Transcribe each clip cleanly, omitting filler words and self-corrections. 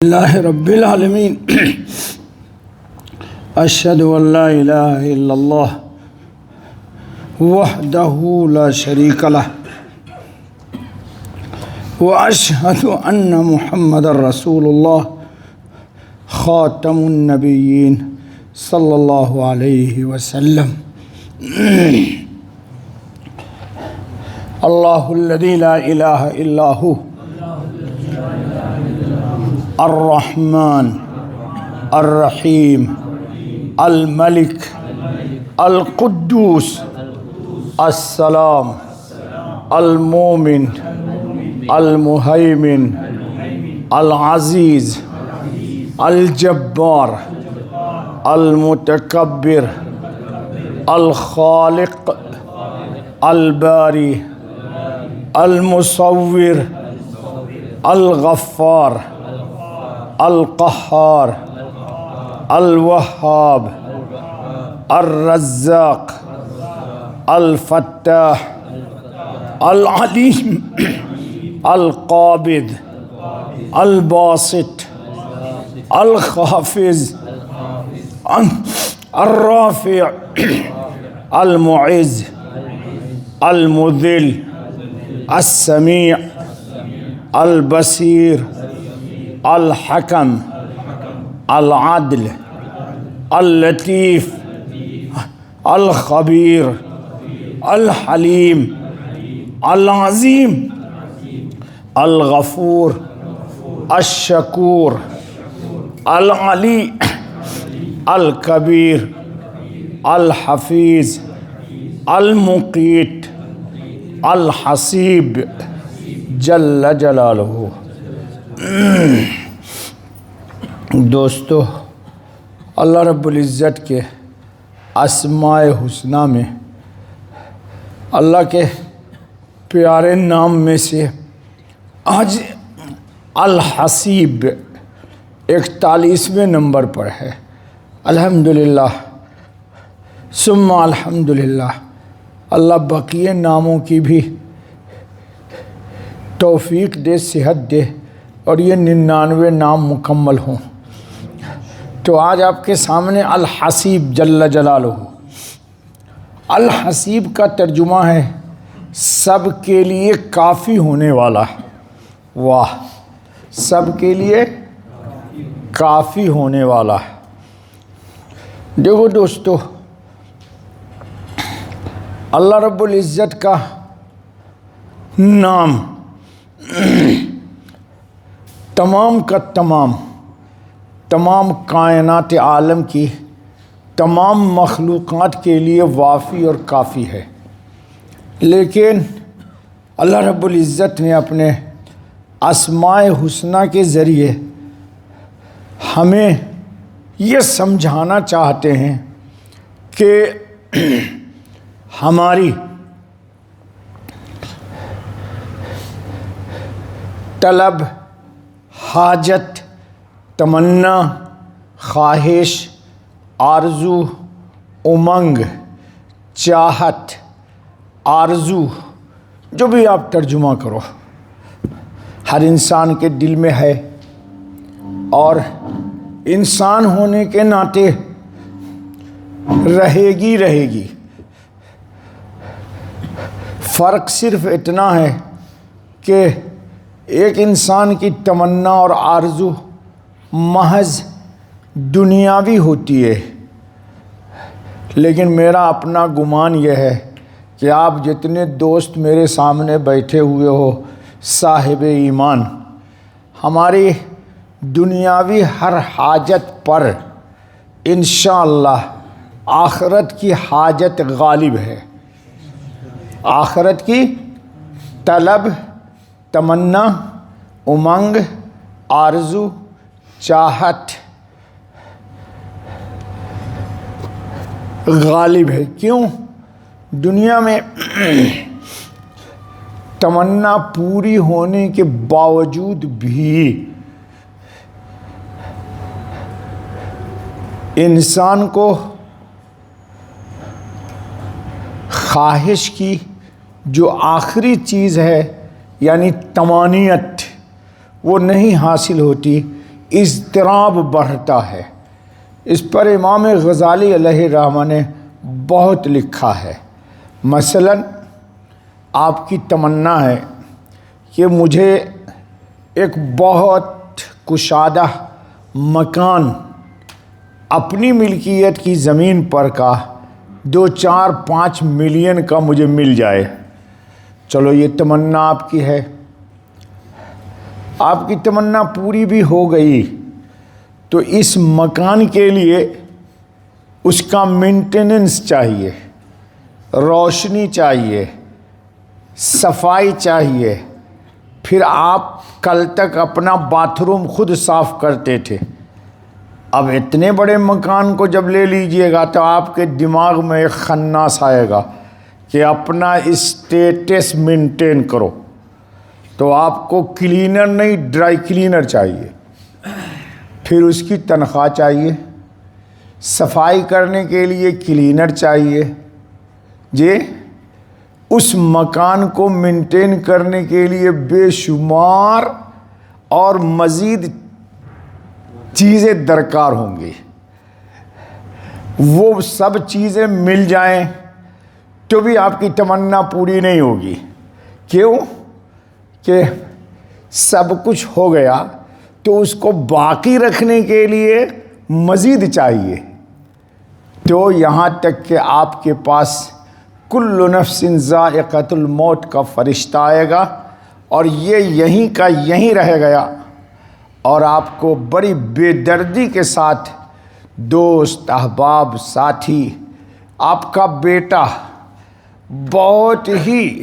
اللہ رب العالمین اشہد ان لا الہ الا اللہ وحدہ لا شریک لہ واشہد ان محمد رسول اللہ خاتم النبیین صلی اللہ علیہ وسلم اللہ الذی لا الہ الا ہو الرحمن الرحیم الملک القدوس السلام المومن المہیمن العزیز الجبار المتکبر الخالق الباری المصور الغفار القہار الوہاب الرزاق الفتاح العلیم القابض الباسط الخافض الرافع المعز المذل السمیع البصیر الحکم العدل اللطیف الخبیر الحلیم العظیم الغفور الشکور العلی الکبیر الحفیظ المقیت الحسیب جل جلالہ۔ دوستو، اللہ رب العزت کے اسماء حسنہ میں اللہ کے پیارے نام میں سے آج الحسیب 41ویں نمبر پر ہے۔ الحمدللہ ثم الحمدللہ، اللہ بقیہ ناموں کی بھی توفیق دے، صحت دے اور یہ 99 نام مکمل ہوں۔ تو آج آپ کے سامنے الحسیب جل جلالہ۔ الحسیب کا ترجمہ ہے سب کے لیے کافی ہونے والا۔ واہ، سب کے لیے کافی ہونے والا۔ دیکھو دوستو، اللہ رب العزت کا نام تمام کا تمام کائنات عالم کی تمام مخلوقات کے لیے وافی اور کافی ہے، لیکن اللہ رب العزت نے اپنے اسماء حسنہ کے ذریعے ہمیں یہ سمجھانا چاہتے ہیں کہ ہماری طلب، حاجت، تمنا، خواہش، آرزو، امنگ، چاہت، آرزو، جو بھی آپ ترجمہ کرو، ہر انسان کے دل میں ہے اور انسان ہونے کے ناطے رہے گی۔ فرق صرف اتنا ہے کہ ایک انسان کی تمنا اور آرزو محض دنیاوی ہوتی ہے، لیکن میرا اپنا گمان یہ ہے کہ آپ جتنے دوست میرے سامنے بیٹھے ہوئے ہو صاحب ایمان، ہماری دنیاوی ہر حاجت پر انشاءاللہ آخرت کی حاجت غالب ہے۔ آخرت کی طلب، تمنا، امنگ، آرزو، چاہت غالب ہے۔ کیوں؟ دنیا میں تمنا پوری ہونے کے باوجود بھی انسان کو خواہش کی جو آخری چیز ہے یعنی تمانیت وہ نہیں حاصل ہوتی، اضطراب بڑھتا ہے۔ اس پر امام غزالی علیہ رحمہ نے بہت لکھا ہے۔ مثلا آپ کی تمنا ہے کہ مجھے ایک بہت کشادہ مکان اپنی ملکیت کی زمین پر کا 2-4-5 ملین کا مجھے مل جائے۔ چلو یہ تمنا آپ کی ہے، آپ کی تمنا پوری بھی ہو گئی تو اس مکان کے لیے اس کا مینٹیننس چاہیے، روشنی چاہیے، صفائی چاہیے۔ پھر آپ کل تک اپنا باتھ روم خود صاف کرتے تھے، اب اتنے بڑے مکان کو جب لے لیجئے گا تو آپ کے دماغ میں ایک خناس آئے گا کہ اپنا اسٹیٹس مینٹین کرو، تو آپ کو کلینر نہیں ڈرائی کلینر چاہیے، پھر اس کی تنخواہ چاہیے، صفائی کرنے کے لیے کلینر چاہیے، جی اس مکان کو مینٹین کرنے کے لیے بے شمار اور مزید چیزیں درکار ہوں گی۔ وہ سب چیزیں مل جائیں تو بھی آپ کی تمنا پوری نہیں ہوگی۔ کیوں؟ کہ سب کچھ ہو گیا تو اس کو باقی رکھنے کے لیے مزید چاہیے۔ تو یہاں تک کہ آپ کے پاس کل نفس ذائقۃ الموت کا فرشتہ آئے گا اور یہ یہیں کا یہیں رہ گیا، اور آپ کو بڑی بے دردی کے ساتھ دوست، احباب، ساتھی، آپ کا بیٹا بہت ہی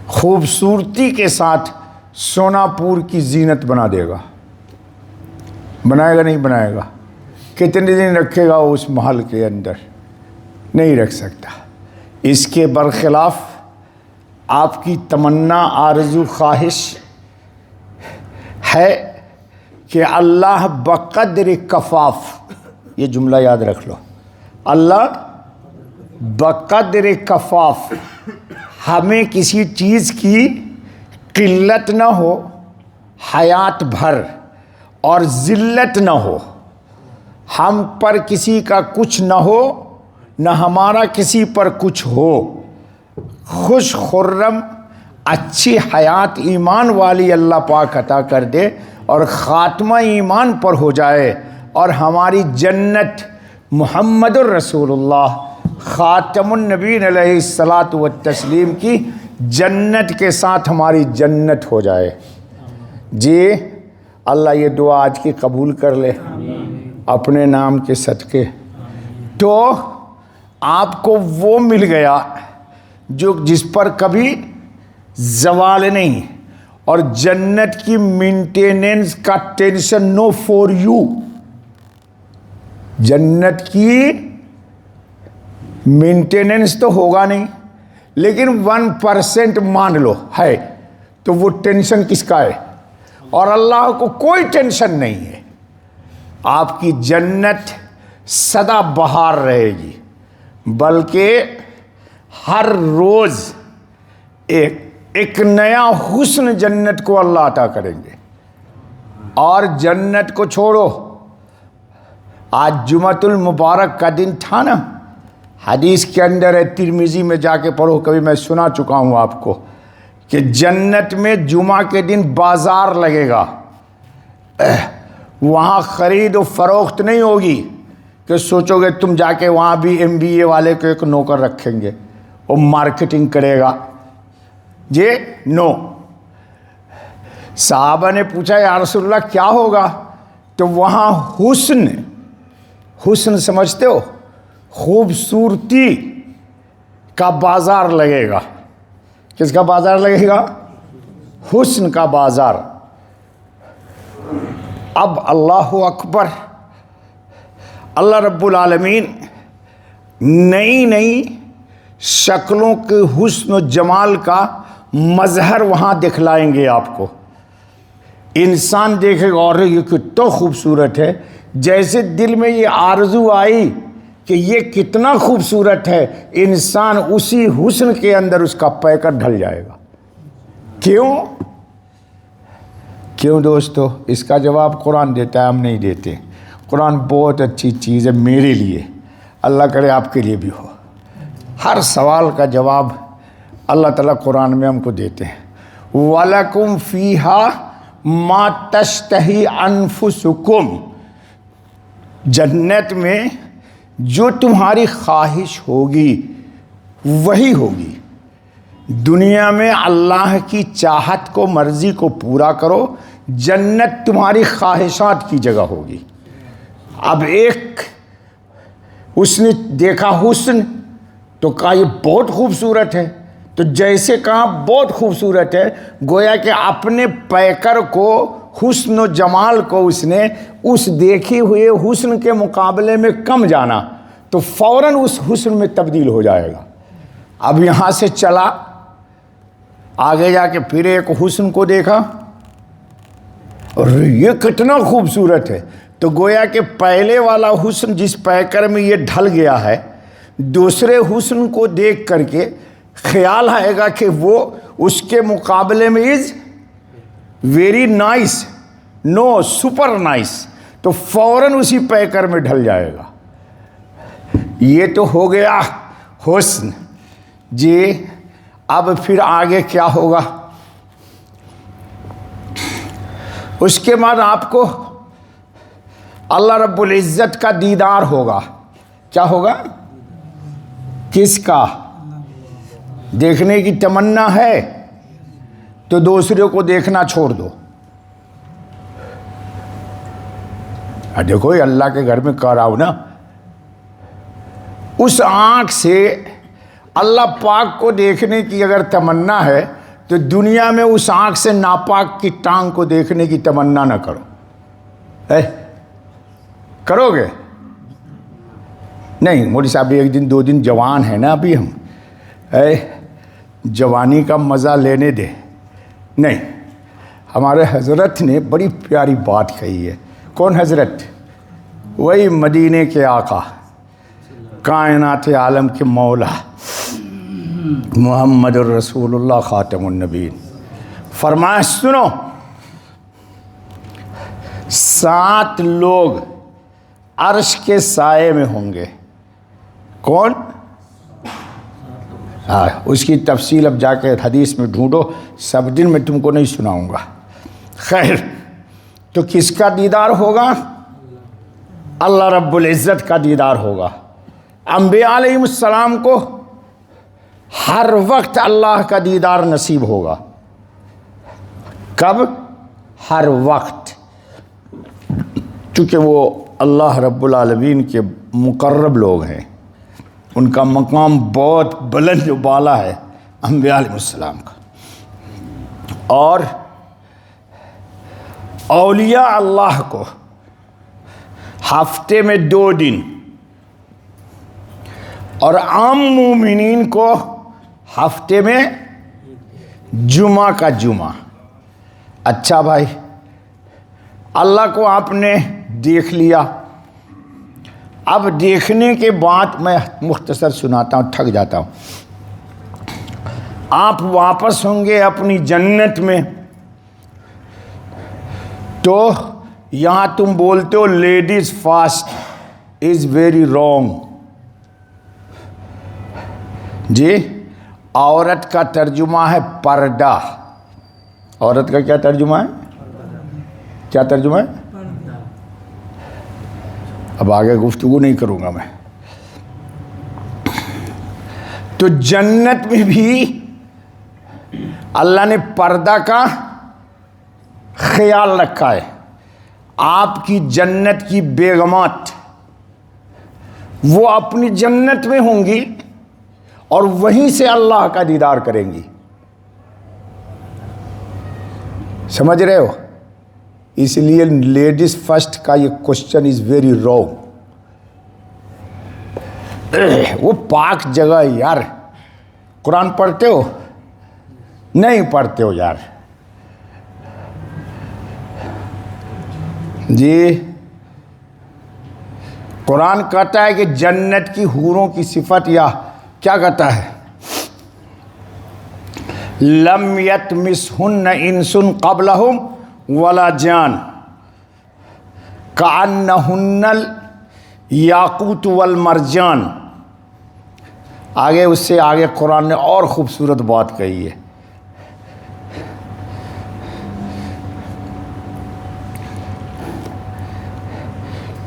خوبصورتی کے ساتھ سونا پور کی زینت بنا دے گا۔ بنائے گا نہیں بنائے گا؟ کتنے دن رکھے گا اس محل کے اندر؟ نہیں رکھ سکتا۔ اس کے برخلاف آپ کی تمنا، آرزو، خواہش ہے کہ اللہ بقدر کفاف، یہ جملہ یاد رکھ لو، اللہ بقدر کفاف، ہمیں کسی چیز کی قلت نہ ہو حیات بھر اور ذلت نہ ہو، ہم پر کسی کا کچھ نہ ہو نہ ہمارا کسی پر کچھ ہو، خوش خرم اچھی حیات ایمان والی اللہ پاک عطا کر دے اور خاتمہ ایمان پر ہو جائے، اور ہماری جنت محمد الرسول اللہ خاتم النبیین علیہ الصلاۃ والتسلیم کی جنت کے ساتھ ہماری جنت ہو جائے۔ جی اللہ یہ دعا آج کی قبول کر لے اپنے نام کے صدقے، تو آپ کو وہ مل گیا جو جس پر کبھی زوال نہیں، اور جنت کی مینٹیننس کا ٹینشن نو فور یو۔ جنت کی مینٹیننس تو ہوگا نہیں، لیکن 1% مان لو ہے تو وہ ٹینشن کس کا ہے؟ اور اللہ کو کوئی ٹینشن نہیں ہے۔ آپ کی جنت سدا بہار رہے گی، بلکہ ہر روز ایک نیا حسن جنت کو اللہ عطا کریں گے۔ اور جنت کو چھوڑو، آج جمعۃ المبارک کا دن تھا نا، حدیث کے اندر ہے، ترمذی میں جا کے پڑھو، کبھی میں سنا چکا ہوں آپ کو، کہ جنت میں جمعہ کے دن بازار لگے گا، وہاں خرید و فروخت نہیں ہوگی کہ سوچو گے تم جا کے وہاں بھی MBA والے کو ایک نوکر رکھیں گے وہ مارکیٹنگ کرے گا، جی نو۔ صحابہ نے پوچھا یا رسول اللہ کیا ہوگا؟ تو وہاں حسن سمجھتے ہو، خوبصورتی کا بازار لگے گا۔ کس کا بازار لگے گا؟ حسن کا بازار۔ اب اللہ اکبر، اللہ رب العالمین نئی شکلوں کے حسن و جمال کا مظہر وہاں دکھلائیں گے آپ کو۔ انسان دیکھے گا اور یہ کتنا خوبصورت ہے، جیسے دل میں یہ آرزو آئی کہ یہ کتنا خوبصورت ہے، انسان اسی حسن کے اندر اس کا پیکر ڈھل جائے گا۔ کیوں؟ کیوں دوستو؟ اس کا جواب قرآن دیتا ہے، ہم نہیں دیتے۔ قرآن بہت اچھی چیز ہے میرے لیے، اللہ کرے آپ کے لیے بھی ہو۔ ہر سوال کا جواب اللہ تعالیٰ قرآن میں ہم کو دیتے ہیں۔ وَلَكُمْ فِيهَا مَا تَشْتَهِي أَنفُسُكُمْ، جنت میں جو تمہاری خواہش ہوگی وہی ہوگی۔ دنیا میں اللہ کی چاہت کو، مرضی کو پورا کرو، جنت تمہاری خواہشات کی جگہ ہوگی۔ اب ایک اس نے دیکھا حسن تو کہا یہ بہت خوبصورت ہے، تو جیسے کہا بہت خوبصورت ہے، گویا کہ اپنے پیکر کو، حسن و جمال کو اس نے اس دیکھے ہوئے حسن کے مقابلے میں کم جانا، تو فوراً اس حسن میں تبدیل ہو جائے گا۔ اب یہاں سے چلا آگے جا کے پھر ایک حسن کو دیکھا اور یہ کتنا خوبصورت ہے، تو گویا کہ پہلے والا حسن جس پیکر میں یہ ڈھل گیا ہے، دوسرے حسن کو دیکھ کر کے خیال آئے گا کہ وہ اس کے مقابلے میں is very nice, no super nice, تو فوراً اسی پیکر میں ڈھل جائے گا۔ یہ تو ہو گیا حسن جی۔ اب پھر آگے کیا ہوگا؟ اس کے بعد آپ کو اللہ رب العزت کا دیدار ہوگا۔ کیا ہوگا؟ کس کا؟ دیکھنے کی تمنا ہے تو دوسرے کو دیکھنا چھوڑ دو۔ دیکھو یہ اللہ کے گھر میں کہہ رہا ہوں نا، اس آنکھ سے اللہ پاک کو دیکھنے کی اگر تمنا ہے تو دنیا میں اس آنکھ سے ناپاک کی ٹانگ کو دیکھنے کی تمنا نہ کرو۔ کرو گے؟ نہیں مولوی صاحب ایک دن دو دن جوان ہیں نا ابھی ہم، جوانی کا مزہ لینے دے۔ نہیں، ہمارے حضرت نے بڑی پیاری بات کہی ہے۔ کون حضرت؟ وہی مدینے کے آقا، کائنات عالم کے مولا محمد الرسول اللہ خاتم النبیین۔ فرمایا سنو، 7 لوگ عرش کے سائے میں ہوں گے۔ کون؟ اس کی تفصیل اب جا کے حدیث میں ڈھونڈو، سب دن میں تم کو نہیں سناؤں گا۔ خیر، تو کس کا دیدار ہوگا؟ اللہ رب العزت کا دیدار ہوگا۔ انبیاء علیہ السلام کو ہر وقت اللہ کا دیدار نصیب ہوگا۔ کب؟ ہر وقت، چونکہ وہ اللہ رب العالمین کے مقرب لوگ ہیں، ان کا مقام بہت بلند و بالا ہے انبیاء علیہ السلام کا۔ اور اولیاء اللہ کو ہفتے میں 2 دن، اور عام مومنین کو ہفتے میں جمعہ کا جمعہ۔ اچھا بھائی، اللہ کو آپ نے دیکھ لیا، اب دیکھنے کے بعد میں مختصر سناتا ہوں، تھک جاتا ہوں۔ آپ واپس ہوں گے اپنی جنت میں، تو یہاں تم بولتے ہو ladies first is very wrong جی۔ عورت کا ترجمہ ہے پردہ۔ عورت کا کیا ترجمہ ہے؟ کیا ترجمہ ہے؟ اب آگے گفتگو نہیں کروں گا میں۔ تو جنت میں بھی اللہ نے پردہ کا خیال رکھا ہے۔ آپ کی جنت کی بیگمات وہ اپنی جنت میں ہوں گی اور وہیں سے اللہ کا دیدار کریں گی۔ سمجھ رہے ہو؟ اس لیے لیڈیز فرسٹ کا یہ کوشچن از ویری رانگ۔ وہ پاک جگہ یار، قرآن پڑھتے ہو؟ نہیں پڑھتے ہو یار جی۔ قرآن کہتا ہے کہ جنت کی حوروں کی صفت، یا کیا کہتا ہے؟ لم یطمثہن انس قبلہم ولا جان کأنہن الیاقوت والمرجان. آگے اس سے آگے قرآن نے اور خوبصورت بات کہی ہے.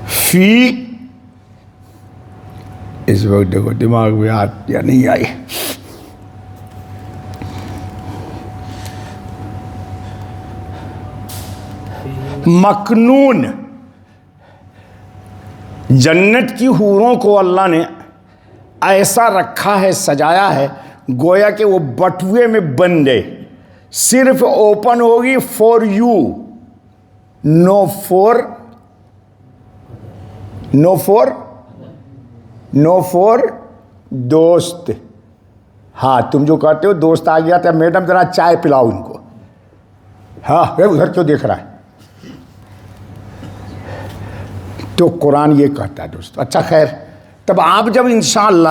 فی اس وقت دیکھو دماغ میں آت یا نہیں آئی. مکنون، جنت کی حوروں کو اللہ نے ایسا رکھا ہے، سجایا ہے گویا کہ وہ بٹوے میں بند ہے. صرف اوپن ہوگی فور یو، نو فور دوست. ہاں تم جو کہتے ہو دوست آ گیا تھا، میڈم ذرا چائے پلاؤ ان کو. ہاں ادھر کیوں دیکھ رہا ہے؟ تو قرآن یہ کہتا ہے دوست. اچھا خیر، تب آپ جب انشاءاللہ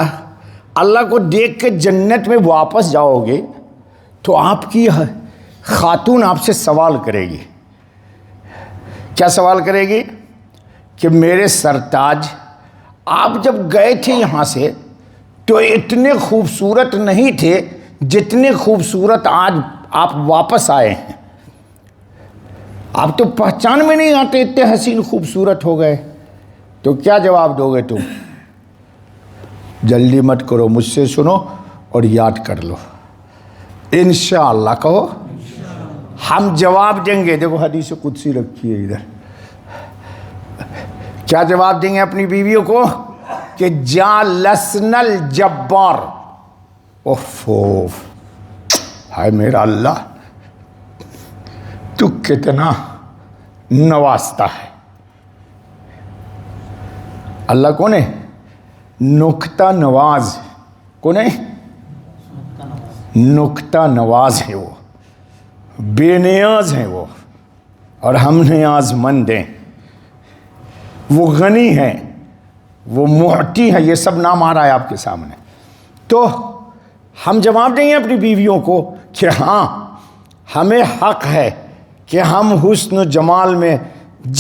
اللہ کو دیکھ کے جنت میں واپس جاؤ گے تو آپ کی خاتون آپ سے سوال کرے گی. کیا سوال کرے گی؟ کہ میرے سرتاج، آپ جب گئے تھے یہاں سے تو اتنے خوبصورت نہیں تھے جتنے خوبصورت آج آپ واپس آئے ہیں. آپ تو پہچان میں نہیں آتے، اتنے حسین خوبصورت ہو گئے. تو کیا جواب دو گے تم؟ جلدی مت کرو، مجھ سے سنو اور یاد کر لو. انشاءاللہ کہو. ہم جواب دیں گے. دیکھو حدیث قدسی رکھی ہے ادھر. کیا جواب دیں گے اپنی بیویوں کو؟ کہ جالسن الجبار. اوف ہائے میرا اللہ، تو کتنا نوازتا ہے. اللہ کون ہے؟ نکتہ نواز. کون ہے؟ نکتہ نواز ہے وہ، بے نیاز ہیں وہ، اور ہم نیاز مند ہیں. وہ غنی ہے، وہ معطی ہے. یہ سب نام آ رہا ہے آپ کے سامنے. تو ہم جواب دیں گے اپنی بیویوں کو کہ ہاں ہمیں حق ہے کہ ہم حسن و جمال میں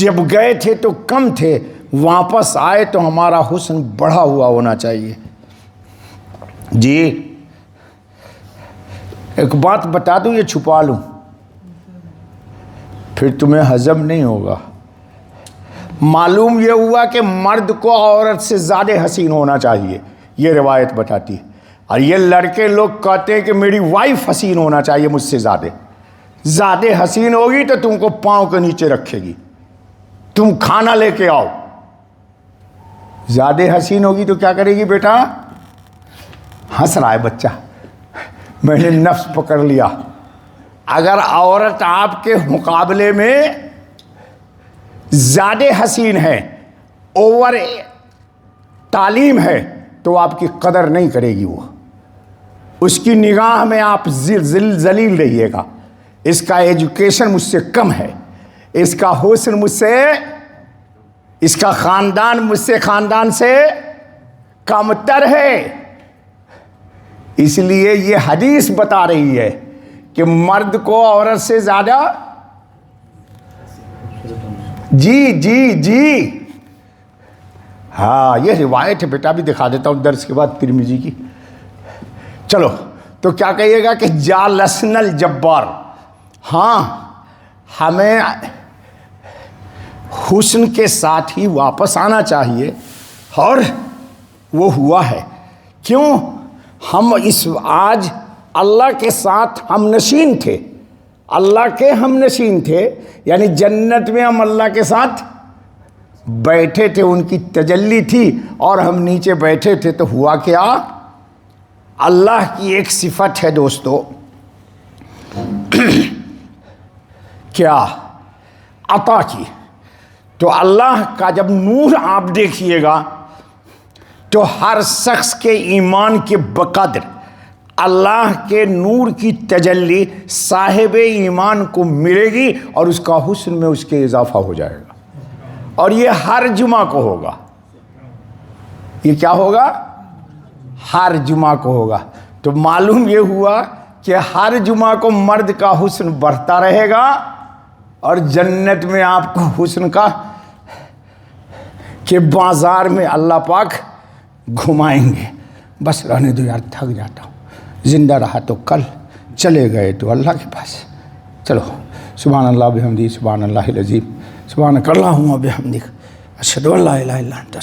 جب گئے تھے تو کم تھے، واپس آئے تو ہمارا حسن بڑھا ہوا ہونا چاہیے. جی ایک بات بتا دوں، یہ چھپا لوں پھر تمہیں ہضم نہیں ہوگا. معلوم یہ ہوا کہ مرد کو عورت سے زیادہ حسین ہونا چاہیے، یہ روایت بتاتی ہے. اور یہ لڑکے لوگ کہتے ہیں کہ میری وائف حسین ہونا چاہیے مجھ سے زیادہ حسین ہوگی تو تم کو پاؤں کے نیچے رکھے گی. تم کھانا لے کے آؤ. زیادہ حسین ہوگی تو کیا کرے گی بیٹا؟ ہنس رہا ہے بچہ، میں نے نفس پکڑ لیا. اگر عورت آپ کے مقابلے میں زیادہ حسین ہے، اوور تعلیم ہے، تو آپ کی قدر نہیں کرے گی. وہ اس کی نگاہ میں آپ ذلیل رہیے گا. اس کا ایجوکیشن مجھ سے کم ہے، اس کا حسن مجھ سے، اس کا خاندان مجھ سے خاندان سے کم تر ہے. اس لیے یہ حدیث بتا رہی ہے کہ مرد کو عورت سے زیادہ جی ہاں یہ روایت ہے بیٹا. بھی دکھا دیتا ہوں درس کے بعد ترمذی کی. چلو تو کیا کہیے گا کہ جالسن الجبار. ہاں ہمیں حسن کے ساتھ ہی واپس آنا چاہیے، اور وہ ہوا ہے. کیوں؟ ہم آج اللہ کے ساتھ ہم نشین تھے، اللہ کے ہم نشین تھے، یعنی جنت میں ہم اللہ کے ساتھ بیٹھے تھے. ان کی تجلی تھی اور ہم نیچے بیٹھے تھے. تو ہوا کیا؟ اللہ کی ایک صفت ہے دوستو، کیا؟ عطا کی. تو اللہ کا جب نور آپ دیکھیے گا تو ہر شخص کے ایمان کے بقدر اللہ کے نور کی تجلی صاحب ایمان کو ملے گی اور اس کا حسن میں اس کے اضافہ ہو جائے گا. اور یہ ہر جمعہ کو ہوگا. یہ کیا ہوگا؟ ہر جمعہ کو ہوگا. تو معلوم یہ ہوا کہ ہر جمعہ کو مرد کا حسن بڑھتا رہے گا اور جنت میں آپ کو حسن کا کہ بازار میں اللہ پاک گھمائیں گے. بس رہنے دو یار، تھک جاتا ہوں. زندہ رہا تو کل، چلے گئے تو اللہ کے پاس. چلو سبحان اللہ بحمدی، سبحان اللہ العظیم، سبحانک اللہم و بحمدک، اشہد ان لا الہ الا انت.